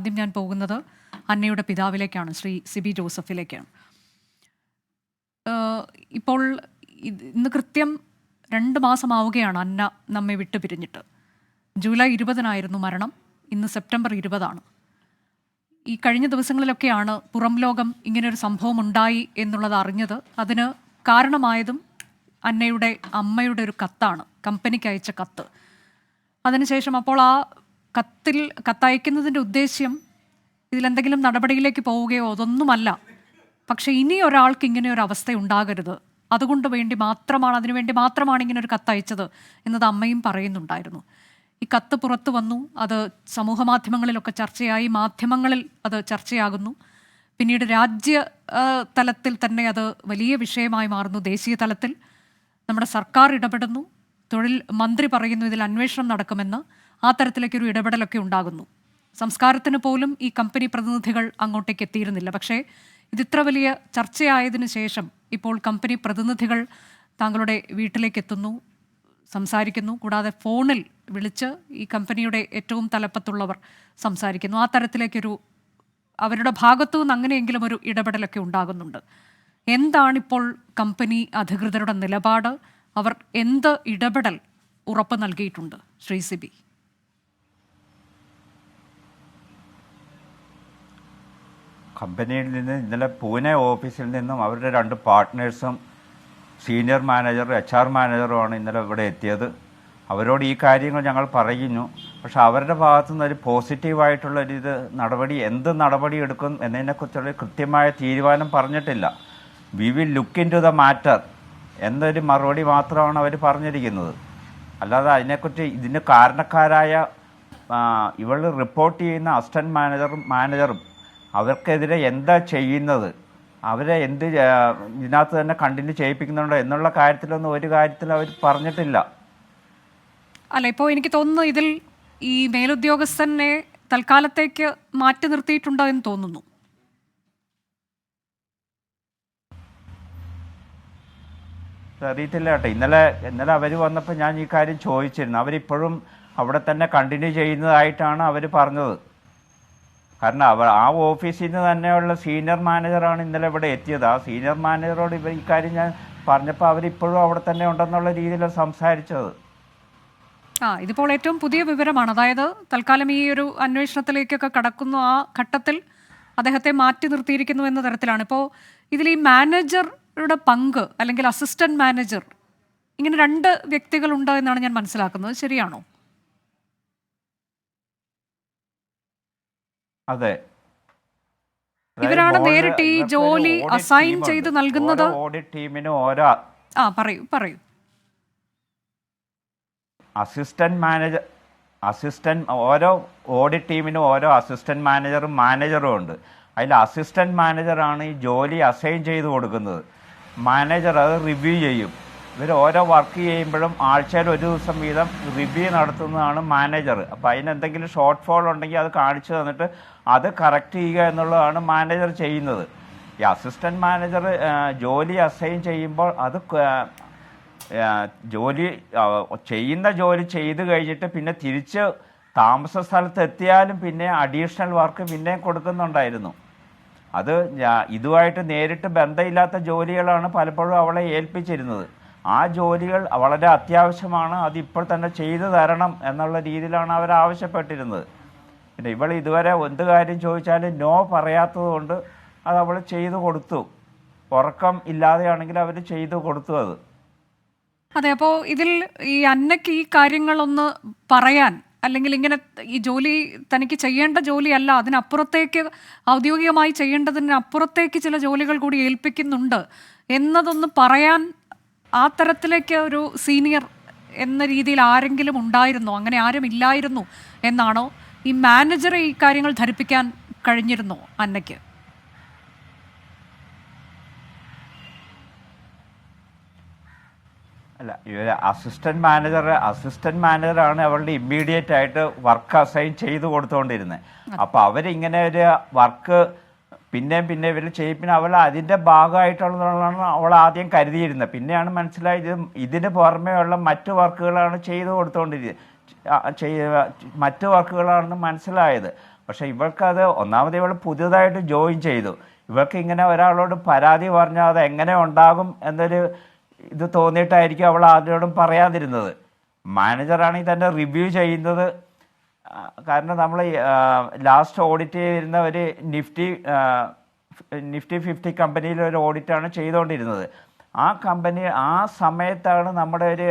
ആദ്യം ഞാൻ പോകുന്നത് അന്നയുടെ പിതാവിലേക്കാണ്, ശ്രീ സിബി ജോസഫിലേക്കാണ്. ഇപ്പോൾ ഇന്ന് കൃത്യം 2 മാസമാവുകയാണ് അന്ന നമ്മെ വിട്ടുപിരിഞ്ഞിട്ട്. ജൂലൈ 20-നായിരുന്നു മരണം. ഇന്ന് സെപ്റ്റംബർ 20-ആണ്. ഈ കഴിഞ്ഞ ദിവസങ്ങളിലൊക്കെയാണ് പുറം ലോകം ഇങ്ങനെയൊരു സംഭവം ഉണ്ടായി എന്നുള്ളത് അറിഞ്ഞത്. അതിന് കാരണമായതും അന്നയുടെ അമ്മയുടെ ഒരു കത്താണ്, കമ്പനിക്ക് അയച്ച കത്ത്. അതിനുശേഷം അപ്പോൾ ആ കത്തയക്കുന്നതിൻ്റെ ഉദ്ദേശ്യം ഇതിലെന്തെങ്കിലും നടപടിയിലേക്ക് പോവുകയോ അതൊന്നുമല്ല. പക്ഷേ ഇനി ഒരാൾക്ക് ഇങ്ങനെ ഒരു അവസ്ഥ ഉണ്ടാകരുത്, അതുകൊണ്ട് അതിനുവേണ്ടി മാത്രമാണ് ഇങ്ങനെ ഒരു കത്തയച്ചത് എന്നത് അമ്മയും പറയുന്നുണ്ടായിരുന്നു. ഈ കത്ത് പുറത്തു വന്നു, അത് സമൂഹ മാധ്യമങ്ങളിലൊക്കെ ചർച്ചയായി, മാധ്യമങ്ങളിൽ അത് ചർച്ചയാകുന്നു. പിന്നീട് രാജ്യ തലത്തിൽ തന്നെ അത് വലിയ വിഷയമായി മാറുന്നു. ദേശീയ തലത്തിൽ നമ്മുടെ സർക്കാർ ഇടപെടുന്നു, തൊഴിൽ മന്ത്രി പറയുന്നു ഇതിൽ അന്വേഷണം നടക്കുമെന്ന്. ആ തരത്തിലേക്കൊരു ഇടപെടലൊക്കെ ഉണ്ടാകുന്നു. സംസ്കാരത്തിന് പോലും ഈ കമ്പനി പ്രതിനിധികൾ അങ്ങോട്ടേക്ക് എത്തിയിരുന്നില്ല. പക്ഷേ ഇതിത്ര വലിയ ചർച്ചയായതിനു ശേഷം ഇപ്പോൾ കമ്പനി പ്രതിനിധികൾ താങ്കളുടെ വീട്ടിലേക്ക് എത്തുന്നു, സംസാരിക്കുന്നു. കൂടാതെ ഫോണിൽ വിളിച്ച് ഈ കമ്പനിയുടെ ഏറ്റവും തലപ്പത്തുള്ളവർ സംസാരിക്കുന്നു. ആ തരത്തിലേക്കൊരു അവരുടെ ഭാഗത്തു നിന്ന് അങ്ങനെയെങ്കിലും ഒരു ഇടപെടലൊക്കെ ഉണ്ടാകുന്നുണ്ട്. എന്താണിപ്പോൾ കമ്പനി അധികൃതരുടെ നിലപാട്? അവർ എന്ത് ഇടപെടൽ ഉറപ്പ് നൽകിയിട്ടുണ്ട് ശ്രീ സിബി? കമ്പനിയിൽ നിന്ന് ഇന്നലെ പൂനെ ഓഫീസിൽ നിന്നും അവരുടെ 2 പാർട്ട്നേഴ്സും സീനിയർ മാനേജറും HR മാനേജറുമാണ് ഇന്നലെ ഇവിടെ എത്തിയത്. അവരോട് ഈ കാര്യങ്ങൾ ഞങ്ങൾ പറയുന്നു. പക്ഷെ അവരുടെ ഭാഗത്തുനിന്ന് ഒരു പോസിറ്റീവായിട്ടുള്ളൊരിത് എന്ത് നടപടി എടുക്കും എന്നതിനെക്കുറിച്ചുള്ള കൃത്യമായ തീരുമാനം പറഞ്ഞിട്ടില്ല. We will look into the matter എന്നൊരു മറുപടി മാത്രമാണ് അവർ പറഞ്ഞിരിക്കുന്നത്. അല്ലാതെ അതിനെക്കുറിച്ച് ഇതിന് കാരണക്കാരായ ഇവൾ റിപ്പോർട്ട് ചെയ്യുന്ന അസിസ്റ്റൻറ്റ് മാനേജറും അവർക്കെതിരെ എന്താ ചെയ്യുന്നത്, അവരെ ഇതിനകത്ത് തന്നെ കണ്ടിന്യൂ ചെയ്യിപ്പിക്കുന്നുണ്ടോ എന്നുള്ള കാര്യത്തിലൊന്നും ഒരു കാര്യത്തിലും അവർ പറഞ്ഞിട്ടില്ല. അല്ല, ഇപ്പോൾ എനിക്ക് തോന്നുന്നു ഇതിൽ ഈ മേലുദ്യോഗസ്ഥനെ തൽക്കാലത്തേക്ക് മാറ്റി നിർത്തിയിട്ടുണ്ടോ എന്ന് തോന്നുന്നു. അറിയത്തില്ല കേട്ടോ. ഇന്നലെ അവർ വന്നപ്പോൾ ഞാൻ ഈ കാര്യം ചോദിച്ചിരുന്നു. അവരിപ്പോഴും അവിടെ തന്നെ കണ്ടിന്യൂ ചെയ്യുന്നതായിട്ടാണ് അവർ പറഞ്ഞത്. കാരണം ആ ഓഫീസിൽ നിന്ന് തന്നെയുള്ള സീനിയർ മാനേജറാണ് ഇന്നലെ ഇവിടെ എത്തിയത്. ആ സീനിയർ മാനേജറോട് ഈ കാര്യം ഞാൻ പറഞ്ഞപ്പോൾ അവരിപ്പോഴും അവിടെ തന്നെ ഉണ്ടെന്നുള്ള രീതിയിലാണ് സംസാരിച്ചത്. ഇതിപ്പോൾ ഏറ്റവും പുതിയ വിവരമാണ്. അതായത് തൽക്കാലം ഈ ഒരു അന്വേഷണത്തിലേക്കൊക്കെ കടക്കുന്നു ആ ഘട്ടത്തിൽ അദ്ദേഹത്തെ മാറ്റി നിർത്തിയിരിക്കുന്നു എന്ന തരത്തിലാണ്. ഇപ്പോൾ ഇതിൽ ഈ മാനേജറുടെ പങ്ക് അല്ലെങ്കിൽ അസിസ്റ്റന്റ് മാനേജർ, ഇങ്ങനെ 2 വ്യക്തികളുണ്ട് എന്നാണ് ഞാൻ മനസ്സിലാക്കുന്നത്. ശരിയാണോ? അതെ, ഇവരാണ് നേരിട്ട് ഈ ജോലി അസൈൻ ചെയ്ത് നൽകുന്നത്. ഓഡിറ്റ് ടീമിന് പറയൂ. ഓരോ ഓഡിറ്റ് ടീമിനും ഓരോ അസിസ്റ്റന്റ് മാനേജറും ഉണ്ട്. അതിൽ അസിസ്റ്റന്റ് മാനേജറാണ് ഈ ജോലി അസൈൻ ചെയ്ത് കൊടുക്കുന്നത്. മാനേജർ അത് റിവ്യൂ ചെയ്യും. ഇവർ ഓരോ വർക്ക് ചെയ്യുമ്പോഴും ആഴ്ചയിൽ 1 ദിവസം വീതം റിവ്യൂ നടത്തുന്നതാണ് മാനേജർ. അപ്പോൾ അതിനെന്തെങ്കിലും ഷോർട്ട് ഫോൾ ഉണ്ടെങ്കിൽ അത് കാണിച്ചു തന്നിട്ട് അത് കറക്റ്റ് ചെയ്യുക എന്നുള്ളതാണ് മാനേജർ ചെയ്യുന്നത്. ഈ അസിസ്റ്റന്റ് മാനേജർ ജോലി അസൈൻ ചെയ്യുമ്പോൾ അത് ജോലി ചെയ്ത് കഴിഞ്ഞിട്ട് പിന്നെ തിരിച്ച് താമസ സ്ഥലത്ത് എത്തിയാലും പിന്നെ അഡീഷണൽ വർക്ക് പിന്നെയും കൊടുക്കുന്നുണ്ടായിരുന്നു. അത് ഇതുമായിട്ട് നേരിട്ട് ബന്ധമില്ലാത്ത ജോലികളാണ് പലപ്പോഴും അവളെ ഏൽപ്പിച്ചിരുന്നത്. ആ ജോലികൾ വളരെ അത്യാവശ്യമാണ്, അതിപ്പോൾ തന്നെ ചെയ്തു തരണം എന്നുള്ള രീതിയിലാണ് അവർ ആവശ്യപ്പെട്ടിരുന്നത്. പിന്നെ ഇവൾ ഇതുവരെ എന്ത് കാര്യം ചോദിച്ചാലും നോ പറയാത്തത് കൊണ്ട് അത് അവൾ ചെയ്തു കൊടുത്തു. ഉറക്കം ഇല്ലാതെയാണെങ്കിൽ അവർ ചെയ്തു കൊടുത്തു അത്. അതെ, അപ്പോൾ ഇതിൽ ഈ അന്നയ്ക്ക് ഈ കാര്യങ്ങളൊന്ന് പറയാൻ, അല്ലെങ്കിൽ ഇങ്ങനെ ഈ ജോലി തനിക്ക് ചെയ്യേണ്ട ജോലിയല്ല, അതിനപ്പുറത്തേക്ക് ഔദ്യോഗികമായി ചെയ്യേണ്ടതിനപ്പുറത്തേക്ക് ചില ജോലികൾ കൂടി ഏൽപ്പിക്കുന്നുണ്ട് എന്നതൊന്ന് പറയാൻ ആ തരത്തിലേക്ക് ഒരു സീനിയർ എന്ന രീതിയിൽ ആരെങ്കിലും ഉണ്ടായിരുന്നോ? അങ്ങനെ ആരും ഇല്ലായിരുന്നു എന്നാണോ? ഈ മാനേജറെ ഈ കാര്യങ്ങൾ ധരിപ്പിക്കാൻ കഴിഞ്ഞിരുന്നോ അന്നയ്ക്ക്? അല്ല, ഇവർ അസിസ്റ്റന്റ് മാനേജറാണ് അവളുടെ ഇമ്മീഡിയറ്റ് ആയിട്ട് വർക്ക് അസൈൻ ചെയ്ത് കൊടുത്തുകൊണ്ടിരുന്നത്. അപ്പോൾ അവരിങ്ങനെ ഒരു വർക്ക് പിന്നെ ഇവർ ചെയ്യിപ്പിന് അവൾ അതിൻ്റെ ഭാഗമായിട്ടുള്ളതാണ് അവൾ ആദ്യം കരുതിയിരുന്നത്. പിന്നെയാണ് മനസ്സിലായത് ഇതിന് പുറമേയുള്ള മറ്റു വർക്കുകളാണ് ചെയ്തു കൊടുത്തുകൊണ്ടിരിക്കുന്നത്, മറ്റു വർക്കുകളാണെന്ന് മനസ്സിലായത്. പക്ഷേ ഇവൾക്കത് ഒന്നാമത് ഇവൾ പുതിയതായിട്ട് ജോയിൻ ചെയ്തു. ഇവൾക്ക് ഇങ്ങനെ ഒരാളോട് പരാതി പറഞ്ഞാൽ അത് എങ്ങനെ ഉണ്ടാകും എന്നൊരു ഇത് തോന്നിയിട്ടായിരിക്കും അവൾ ആരോടും പറയാതിരുന്നത്. മാനേജറാണെങ്കിൽ തന്നെ റിവ്യൂ ചെയ്യുന്നത്, കാരണം നമ്മൾ ലാസ്റ്റ് ഓഡിറ്റ് ചെയ്തിരുന്ന ഒരു നിഫ്റ്റി 50 കമ്പനിയിലെ ഒരു ഓഡിറ്റാണ് ചെയ്തുകൊണ്ടിരുന്നത്. ആ കമ്പനി ആ സമയത്താണ് നമ്മുടെ ഒരു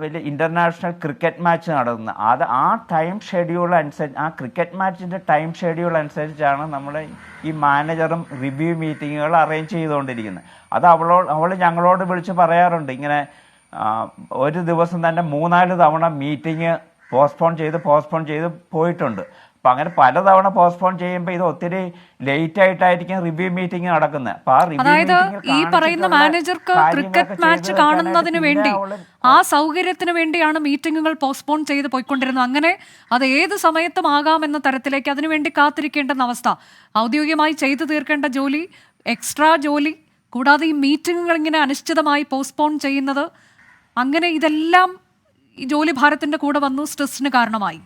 വലിയ ഇൻ്റർനാഷണൽ ക്രിക്കറ്റ് മാച്ച് നടക്കുന്നത്. അത് ആ ടൈം ഷെഡ്യൂൾ അനുസരിച്ച്, ആ ക്രിക്കറ്റ് മാച്ചിൻ്റെ ടൈം ഷെഡ്യൂൾ അനുസരിച്ചാണ് നമ്മുടെ ഈ മാനേജറും റിവ്യൂ മീറ്റിങ്ങുകൾ അറേഞ്ച് ചെയ്തുകൊണ്ടിരിക്കുന്നത്. അത് അവൾ ഞങ്ങളോട് വിളിച്ച് പറയാറുണ്ട്, ഇങ്ങനെ ഒരു ദിവസം തന്നെ 3-4 തവണ മീറ്റിംഗ് പോസ്റ്റ്പോൺ ചെയ്ത് പോയിട്ടുണ്ട്. അപ്പം അങ്ങനെ പലതവണ പോസ്റ്റ്പോൺ ചെയ്യുമ്പോൾ ഇത് ഒത്തിരി ലേറ്റ് ആയിട്ടായിരിക്കും റിവ്യൂ മീറ്റിംഗ് നടക്കുന്നത്. അപ്പം ആ റിവ്യൂ അതായത് ഈ പറയുന്ന മാനേജർക്ക് ക്രിക്കറ്റ് മാച്ച് കാണുന്നതിന് വേണ്ടി, ആ സൗകര്യത്തിന് വേണ്ടിയാണ് മീറ്റിങ്ങുകൾ പോസ്റ്റ്പോൺ ചെയ്ത് പോയിക്കൊണ്ടിരുന്നത്. അങ്ങനെ അത് ഏത് സമയത്തും ആകാമെന്ന തരത്തിലേക്ക് അതിനുവേണ്ടി കാത്തിരിക്കേണ്ടെന്ന അവസ്ഥ. ഔദ്യോഗികമായി ചെയ്തു തീർക്കേണ്ട ജോലി, എക്സ്ട്രാ ജോലി, കൂടാതെ ഈ മീറ്റിങ്ങുകൾ ഇങ്ങനെ അനിശ്ചിതമായി പോസ്റ്റ്പോൺ ചെയ്യുന്നത്, അങ്ങനെ ഇതെല്ലാം ഈ ജോലി ഭാരത്തിന്റെ കൂടെ വന്നു സ്ട്രെസ്സിന് കാരണമായി.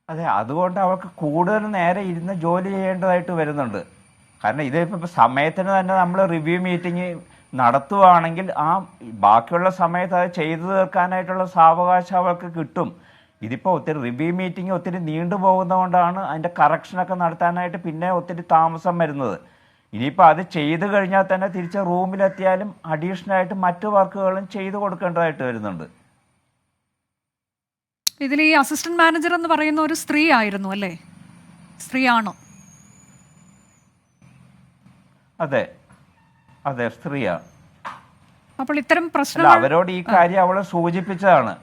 അതെ, അതുകൊണ്ട് അവർക്ക് കൂടുതൽ നേരെ ഇരുന്ന് ജോലി ചെയ്യേണ്ടതായിട്ട് വരുന്നുണ്ട്. കാരണം ഇതിപ്പോൾ സമയത്തിന് തന്നെ നമ്മൾ റിവ്യൂ മീറ്റിംഗ് നടത്തുകയാണെങ്കിൽ ആ ബാക്കിയുള്ള സമയത്ത് അത് ചെയ്തു തീർക്കാനായിട്ടുള്ള സാവകാശം അവർക്ക് കിട്ടും. ഇതിപ്പോൾ ഒത്തിരി റിവ്യൂ മീറ്റിംഗ് ഒത്തിരി നീണ്ടുപോകുന്നതുകൊണ്ടാണ് അതിൻ്റെ കറക്ഷനൊക്കെ നടത്താനായിട്ട് പിന്നെ ഒത്തിരി താമസം വരുന്നത്. ഇനിയിപ്പോൾ അത് ചെയ്തു കഴിഞ്ഞാൽ തന്നെ തിരിച്ച് റൂമിലെത്തിയാലും അഡീഷണലായിട്ട് മറ്റു വർക്കുകളും ചെയ്തു കൊടുക്കേണ്ടതായിട്ട് വരുന്നുണ്ട്. ഇതിൽ ഈ അസിസ്റ്റന്റ് മാനേജർ എന്ന് പറയുന്ന ഒരു സ്ത്രീ ആയിരുന്നു അല്ലേ? സ്ത്രീയാണോ? അതെ അതെ, സ്ത്രീയാണ്. അപ്പോൾ ഇത്തരം പ്രശ്നങ്ങൾ അവരോട് ഈ കാര്യം അവളെ സൂചിപ്പിച്ചതാണ്.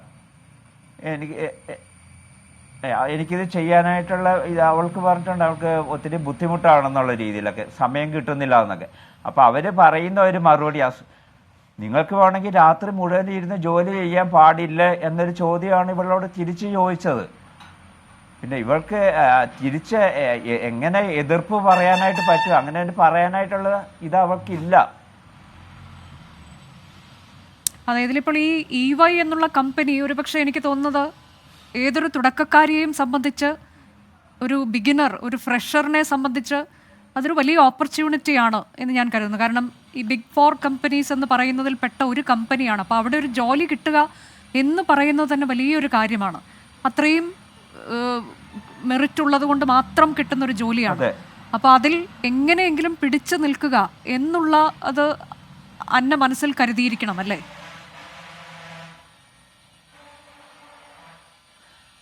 എനിക്കിത് ചെയ്യാനായിട്ടുള്ള ഇത് അവൾക്ക് പറഞ്ഞിട്ടുണ്ട്, അവൾക്ക് ഒത്തിരി ബുദ്ധിമുട്ടാണെന്നുള്ള രീതിയിലൊക്കെ, സമയം കിട്ടുന്നില്ല എന്നൊക്കെ. അപ്പോൾ അവർ പറയുന്ന ഒരു മറുപടി, നിങ്ങൾക്ക് വേണമെങ്കിൽ രാത്രി മുഴുവൻ ഇരുന്ന് ജോലി ചെയ്യാൻ പാടില്ല എന്നൊരു ചോദ്യമാണ് ഇവളോട് തിരിച്ച് ചോദിച്ചത്. പിന്നെ ഇവൾക്ക് തിരിച്ച് എങ്ങനെ എതിർപ്പ് പറയാനായിട്ട് പറ്റും? അങ്ങനെ പറയാനായിട്ടുള്ള ഇത് അവൾക്കില്ല. അതെ, ഇതിലിപ്പോൾ ഈ EY എന്നുള്ള കമ്പനി ഒരുപക്ഷെ എനിക്ക് തോന്നുന്നത് ഏതൊരു തുടക്കക്കാരിയെയും സംബന്ധിച്ച്, ഒരു ബിഗിനർ, ഒരു ഫ്രഷറിനെ സംബന്ധിച്ച് അതൊരു വലിയ ഓപ്പർച്യൂണിറ്റിയാണ് എന്ന് ഞാൻ കരുതുന്നു. കാരണം ഈ ബിഗ് 4 കമ്പനീസ് എന്ന് പറയുന്നതിൽ പെട്ട ഒരു കമ്പനിയാണ്. അപ്പോൾ അവിടെ ഒരു ജോലി കിട്ടുക എന്ന് പറയുന്നത് തന്നെ വലിയൊരു കാര്യമാണ്. അത്രയും മെറിറ്റ് ഉള്ളത് കൊണ്ട് മാത്രം കിട്ടുന്ന ഒരു ജോലിയാണ്. അപ്പോൾ അതിൽ എങ്ങനെയെങ്കിലും പിടിച്ചു നിൽക്കുക എന്നുള്ള അത് അന്ന മനസ്സിൽ കരുതിയിരിക്കണം അല്ലേ?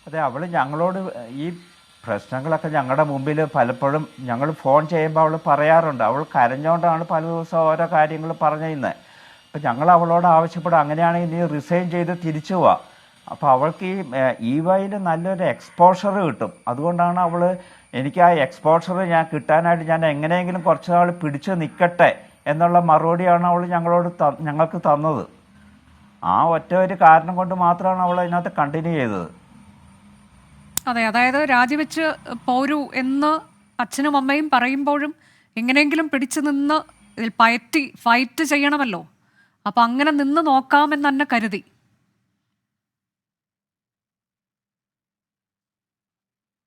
അതെ, അവൾ ഞങ്ങളോട് ഈ പ്രശ്നങ്ങളൊക്കെ ഞങ്ങളുടെ മുമ്പിൽ പലപ്പോഴും ഞങ്ങൾ ഫോൺ ചെയ്യുമ്പോൾ അവൾ പറയാറുണ്ട്. അവൾ കരഞ്ഞുകൊണ്ടാണ് പല ദിവസം ഓരോ കാര്യങ്ങൾ പറഞ്ഞിരുന്നത്. അപ്പം ഞങ്ങൾ അവളോട് ആവശ്യപ്പെടും, അങ്ങനെയാണെങ്കിൽ നീ റിസൈൻ ചെയ്ത് തിരിച്ചു പോവാ. അപ്പോൾ അവൾക്ക് ഈ EYയിൽ നല്ലൊരു എക്സ്പോഷർ കിട്ടും. അതുകൊണ്ടാണ് അവൾ, എനിക്ക് ആ എക്സ്പോഷർ ഞാൻ കിട്ടാനായിട്ട് ഞാൻ എങ്ങനെയെങ്കിലും കുറച്ച് നാൾ പിടിച്ച് നിൽക്കട്ടെ എന്നുള്ള മറുപടിയാണ് അവൾ ഞങ്ങൾക്ക് തന്നത്. ആ ഒറ്റ ഒരു കാരണം കൊണ്ട് മാത്രമാണ് അവൾ അതിനകത്ത് കണ്ടിന്യൂ ചെയ്തത്. അതെ, അതായത് രാജിവെച്ച് പോരൂ എന്ന് അച്ഛനും അമ്മയും പറയുമ്പോഴും എങ്ങനെയെങ്കിലും പിടിച്ചു നിന്ന് ഇതിൽ ഫൈറ്റ് ചെയ്യണമല്ലോ. അപ്പം അങ്ങനെ നിന്ന് നോക്കാമെന്ന് തന്നെ കരുതി.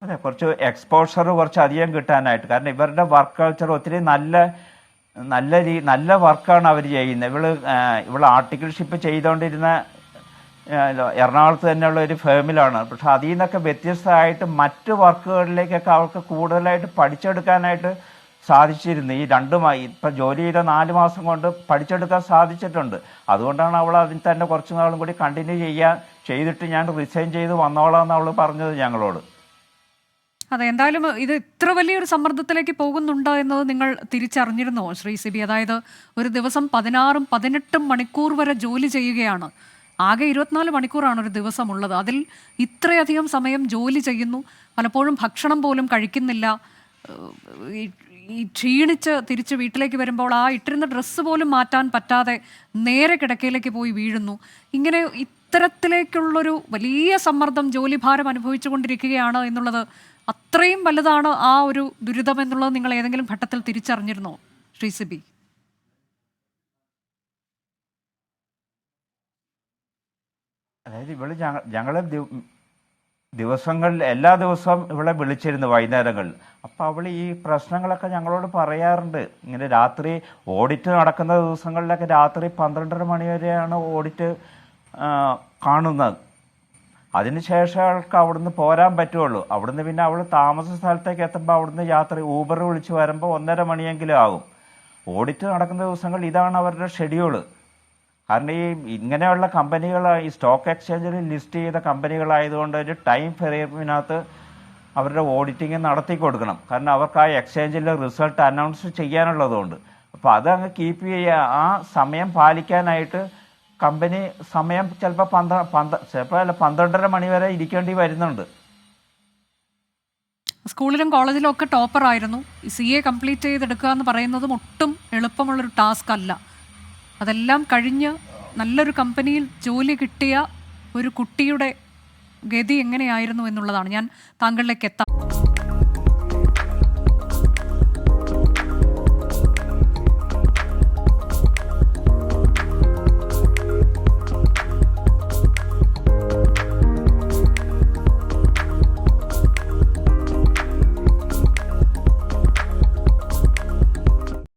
അതെ, കുറച്ച് എക്സ്പോഷർ കുറച്ച് അധികം കിട്ടാനായിട്ട്. കാരണം ഇവരുടെ വർക്ക് കൾച്ചർ ഒത്തിരി നല്ല വർക്കാണ് അവർ ചെയ്യുന്നത്. ഇവള് ആർട്ടിക്കിൾഷിപ്പ് ചെയ്തുകൊണ്ടിരുന്ന എറണാകുളത്ത് തന്നെയുള്ള ഒരു ഫേമിലാണ്. പക്ഷെ അതിൽ നിന്നൊക്കെ വ്യത്യസ്തമായിട്ട് മറ്റ് വർക്കുകളിലേക്കൊക്കെ അവൾക്ക് കൂടുതലായിട്ട് പഠിച്ചെടുക്കാനായിട്ട് സാധിച്ചിരുന്നു. ഇപ്പം ജോലി ചെയ്ത 4 മാസം കൊണ്ട് പഠിച്ചെടുക്കാൻ സാധിച്ചിട്ടുണ്ട്. അതുകൊണ്ടാണ് അവൾ അതിൽ തന്നെ കുറച്ച് നാളും കൂടി കണ്ടിന്യൂ ചെയ്തിട്ട് ഞാൻ റിസൈൻ ചെയ്ത് വന്നോളാം എന്ന് അവൾ പറഞ്ഞത് ഞങ്ങളോട്. അതെ, എന്തായാലും ഇത് ഇത്ര വലിയൊരു സമ്മർദ്ദത്തിലേക്ക് പോകുന്നുണ്ടോ എന്നത് നിങ്ങൾ തിരിച്ചറിഞ്ഞിരുന്നോ ശ്രീ സിബി? അതായത് ഒരു ദിവസം 16-18 മണിക്കൂർ വരെ ജോലി ചെയ്യുകയാണ്. ആകെ 24 മണിക്കൂറാണ് ഒരു ദിവസമുള്ളത്. അതിൽ ഇത്രയധികം സമയം ജോലി ചെയ്യുന്നു. പലപ്പോഴും ഭക്ഷണം പോലും കഴിക്കുന്നില്ല. ഈ ക്ഷീണിച്ച് തിരിച്ച് വീട്ടിലേക്ക് വരുമ്പോൾ ആ ഇട്ടിരുന്ന ഡ്രസ്സ് പോലും മാറ്റാൻ പറ്റാതെ നേരെ കിടക്കയിലേക്ക് പോയി വീഴുന്നു. ഇങ്ങനെ ഇത്തരത്തിലേക്കുള്ളൊരു വലിയ സമ്മർദ്ദം, ജോലിഭാരം അനുഭവിച്ചു കൊണ്ടിരിക്കുകയാണ് എന്നുള്ളത് അത്രയും വലുതാണ് ആ ഒരു ദുരിതം എന്നുള്ളത് നിങ്ങൾ ഏതെങ്കിലും ഘട്ടത്തിൽ തിരിച്ചറിഞ്ഞിരുന്നോ ശ്രീ സിബി? അതായത് ഇവള് ഞങ്ങളെ ദിവസങ്ങളിൽ എല്ലാ ദിവസവും ഇവളെ വിളിച്ചിരുന്നു വൈകുന്നേരങ്ങളിൽ. അപ്പോൾ അവൾ ഈ പ്രശ്നങ്ങളൊക്കെ ഞങ്ങളോട് പറയാറുണ്ട്. ഇങ്ങനെ രാത്രി ഓഡിറ്റ് നടക്കുന്ന ദിവസങ്ങളിലൊക്കെ രാത്രി 12:30 മണി വരെയാണ് ഓഡിറ്റ് കാണുന്നത്. അതിനുശേഷം അവൾക്ക് അവിടുന്ന് പോരാൻ പറ്റുള്ളൂ. അവിടുന്ന് പിന്നെ അവൾ താമസ സ്ഥലത്തേക്ക് എത്തുമ്പോൾ അവിടുന്ന് യാത്ര ഊബർ വിളിച്ച് വരുമ്പോൾ 1:30 മണിയെങ്കിലും ആകും. ഓഡിറ്റ് നടക്കുന്ന ദിവസങ്ങളിൽ ഇതാണ് അവരുടെ ഷെഡ്യൂള്. കാരണം ഈ ഇങ്ങനെയുള്ള കമ്പനികൾ ഈ സ്റ്റോക്ക് എക്സ്ചേഞ്ചിൽ ലിസ്റ്റ് ചെയ്ത കമ്പനികളായതുകൊണ്ട് ഒരു ടൈം ഫ്രെയിമിനകത്ത് അവരുടെ ഓഡിറ്റിങ് നടത്തി കൊടുക്കണം. കാരണം അവർക്ക് ആ എക്സ്ചേഞ്ചിലെ റിസൾട്ട് അനൗൺസ് ചെയ്യാനുള്ളതുകൊണ്ട്. അപ്പോൾ അതങ്ങ് കീപ്പ് ചെയ്യുക, ആ സമയം പാലിക്കാനായിട്ട് കമ്പനി സമയം ചിലപ്പോൾ 12:30 മണി വരെ ഇരിക്കേണ്ടി വരുന്നുണ്ട്. സ്കൂളിലും കോളേജിലും ഒക്കെ ടോപ്പറായിരുന്നു. CA കംപ്ലീറ്റ് ചെയ്തെടുക്കുക എന്ന് പറയുന്നതും ഒട്ടും എളുപ്പമുള്ളൊരു ടാസ്ക് അല്ല. അതെല്ലാം കഴിഞ്ഞ് നല്ലൊരു കമ്പനിയിൽ ജോലി കിട്ടിയ ഒരു കുട്ടിയുടെ ഗതി എങ്ങനെയായിരുന്നു എന്നുള്ളതാണ് ഞാൻ താങ്കളിലേക്ക് എത്താം.